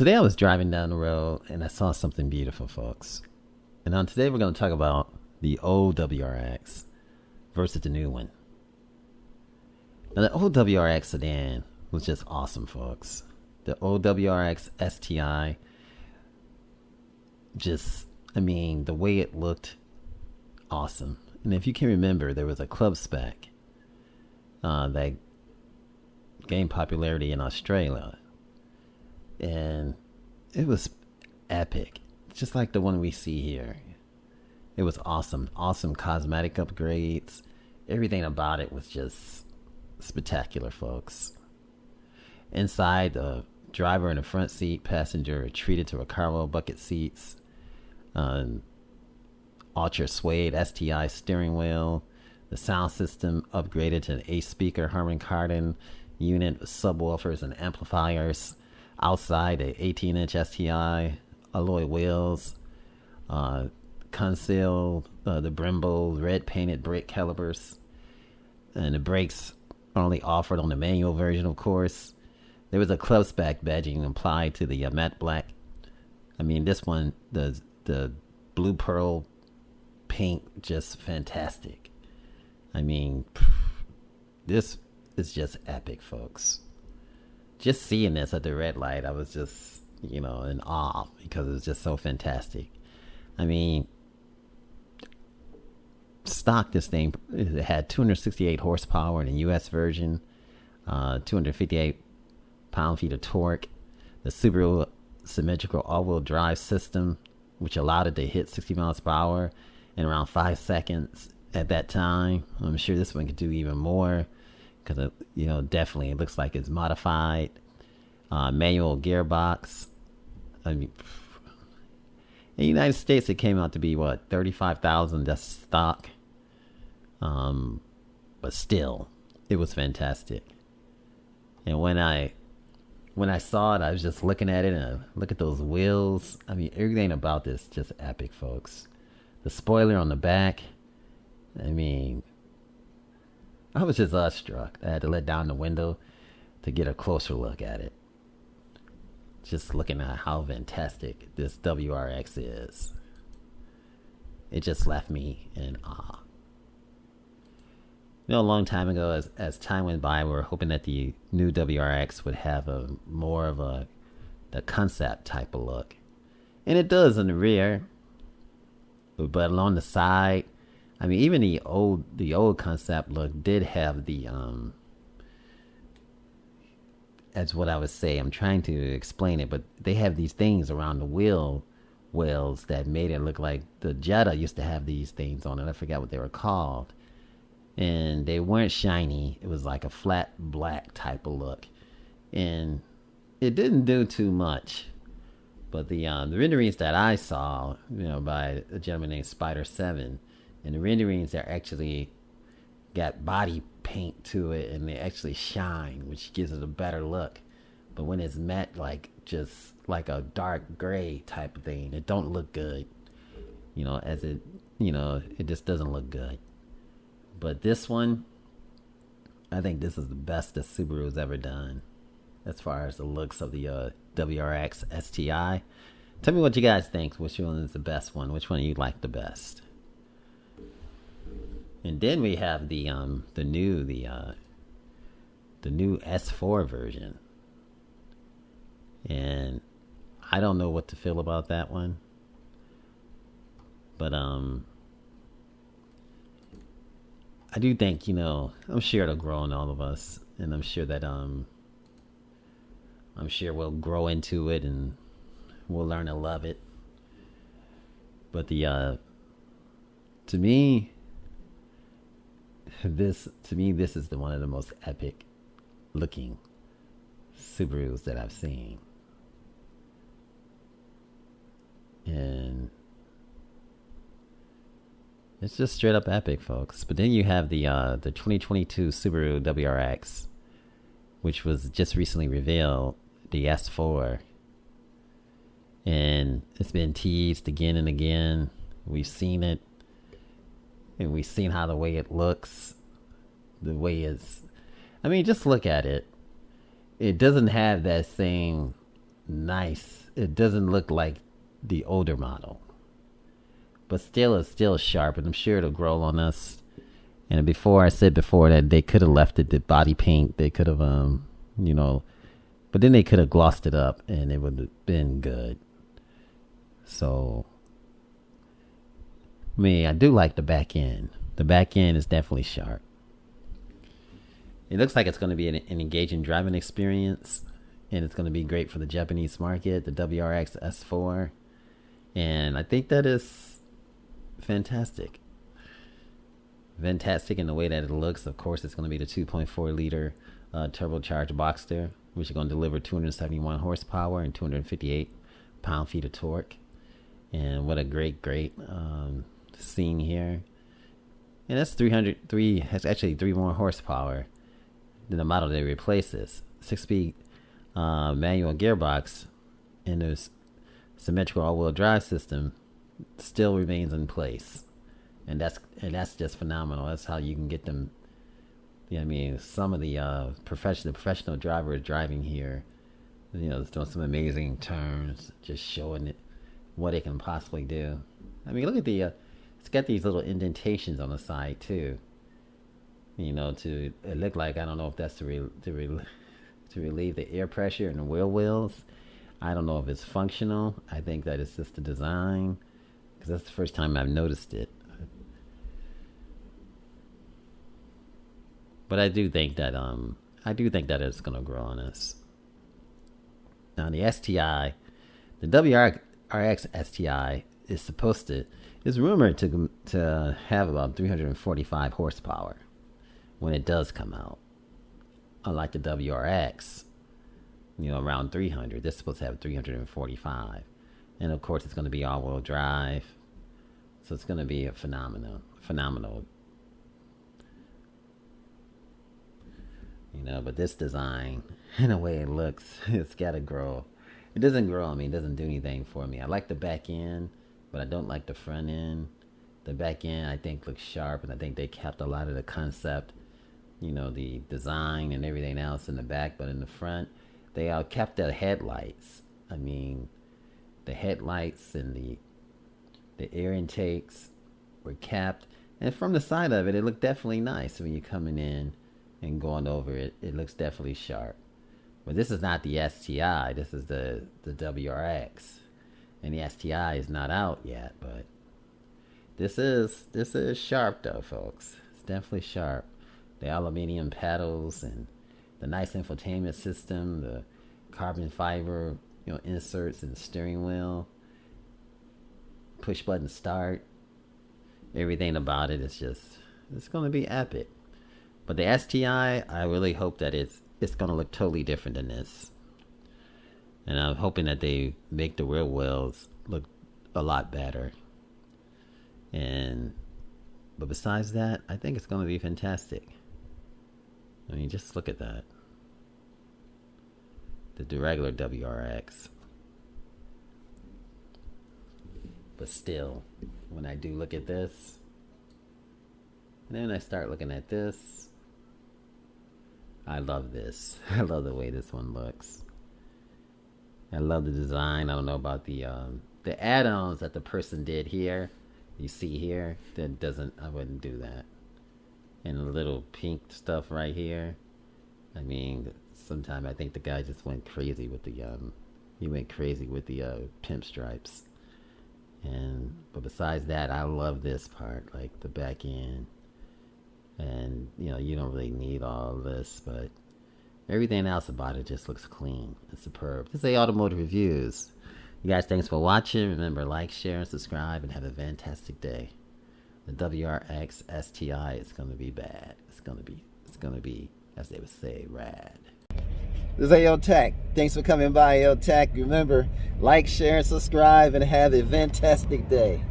Today I was driving down the road and I saw something beautiful, folks. And on today we're going to talk about the old WRX versus the new one. Now the old WRX sedan was just awesome, folks. The old WRX STI, the way it looked, awesome. And if you can remember, there was a club spec that gained popularity in Australia. And it was epic, just like the one we see here. It was awesome. Awesome cosmetic upgrades. Everything about it was just spectacular, folks. Inside, the driver in the front seat, passenger treated to a cargo bucket seats, ultra suede STI steering wheel. The sound system upgraded to an 8-speaker Harman Kardon unit with subwoofers and amplifiers. Outside, a 18-inch STI, alloy wheels, concealed the Brembo red painted brake calipers, and the brakes are only offered on the manual version, of course. There was a club spec badging applied to the matte black. This one, the blue pearl paint, just fantastic. This is just epic, folks. Just seeing this at the red light, I was just, in awe because it was just so fantastic. Stock, this thing, it had 268 horsepower in the US version, 258 pound-feet of torque. The Subaru symmetrical all-wheel drive system, which allowed it to hit 60 miles per hour in around 5 seconds at that time. I'm sure this one could do even more, because definitely it looks like it's modified. Manual gearbox. In the United States it came out to be what, 35,000. That's stock. But still, it was fantastic. And when I saw it, I was just looking at it, and I look at those wheels. Everything about this just epic, folks. The spoiler on the back, I was just awestruck. I had to let down the window to get a closer look at it. Just looking at how fantastic this WRX is. It just left me in awe. A long time ago, as time went by, we were hoping that the new WRX would have more of the concept type of look. And it does in the rear. But along the side, even the old concept look did have the that's what I would say. I'm trying to explain it, but they have these things around the wells that made it look like the Jetta used to have these things on it. I forgot what they were called, and they weren't shiny. It was like a flat black type of look, and it didn't do too much. But the renderings that I saw, by a gentleman named Spider7. And the renderings are actually got body paint to it, and they actually shine, which gives it a better look. But when it's matte, just like a dark gray type of thing, it don't look good. It just doesn't look good. But this one, I think this is the best that Subaru's ever done as far as the looks of the WRX STI. Tell me what you guys think. Which one is the best one? Which one you like the best? And then we have the new S4 version, and I don't know what to feel about that one. But I do think, I'm sure it'll grow on all of us, and I'm sure that we'll grow into it and we'll learn to love it. But to me, this is one of the most epic looking Subarus that I've seen. And it's just straight up epic, folks. But then you have the 2022 Subaru WRX, which was just recently revealed, the S4. And it's been teased again and again. We've seen it. And we've seen how the way it looks. The way it's... just look at it. It doesn't have that same nice. It doesn't look like the older model, but still, it's still sharp, and I'm sure it'll grow on us. And before, I said before that they could have left it the body paint. They could have, you know, but then they could have glossed it up, and it would have been good. So, I do like the back end. The back end is definitely sharp. It looks like it's going to be an engaging driving experience, and it's going to be great for the Japanese market, the WRX S4. And I think that is fantastic. Fantastic in the way that it looks. Of course, it's going to be the 2.4 liter turbocharged Boxster, which is going to deliver 271 horsepower and 258 pound-feet of torque. And what a great scene here. And that's has actually 3 more horsepower than the model that replaces. 6-speed manual gearbox, and the symmetrical all-wheel drive system still remains in place. And that's just phenomenal. That's how you can get them. I mean, some of the professional drivers driving here, doing some amazing turns, just showing it what it can possibly do. I mean, look at it's got these little indentations on the side too. It look like, I don't know if that's to relieve the air pressure in the wheels. I don't know if it's functional. I think that it's just the design, because that's the first time I've noticed it. But I do think that it's gonna grow on us. Now the STI, the WRX STI is rumored to have about 345 horsepower when it does come out. Unlike the WRX, around 300. This is supposed to have 345. And of course, it's going to be all-wheel drive. So it's going to be a phenomenal. But this design, and the way it looks, it's got to grow. It doesn't grow on me. It doesn't do anything for me. I like the back end, but I don't like the front end. The back end, I think, looks sharp, and I think they kept a lot of the concept, the design and everything else in the back, but in the front, they all kept the headlights. I mean, the headlights and the air intakes were kept, and from the side of it, it looked definitely nice. When you're coming in and going over it, it looks definitely sharp. But this is not the STI. This is the WRX, and the STI is not out yet. But this is sharp though, folks. It's definitely sharp. The aluminium pedals and the nice infotainment system, the carbon fiber, inserts in the steering wheel, push button start. Everything about it is it's going to be epic. But the STI, I really hope that it's going to look totally different than this. And I'm hoping that they make the rear wheels look a lot better. But besides that, I think it's going to be fantastic. I mean, just look at that. The regular WRX. But still, when I do look at this, and then I start looking at this, I love this. I love the way this one looks. I love the design. I don't know about the add-ons that the person did here. You see here, I wouldn't do that. And the little pink stuff right here. I mean, sometimes I think the guy just went crazy with the pimp stripes. But besides that, I love this part, like the back end. And you don't really need all this, but everything else about it just looks clean and superb. This is Automotive Reviews. You guys, thanks for watching. Remember, like, share, and subscribe, and have a fantastic day. The WRX STI is going to be bad. It's going to be, as they would say, rad. This is AO Tech. Thanks for coming by, AO Tech. Remember, like, share, and subscribe, and have a fantastic day.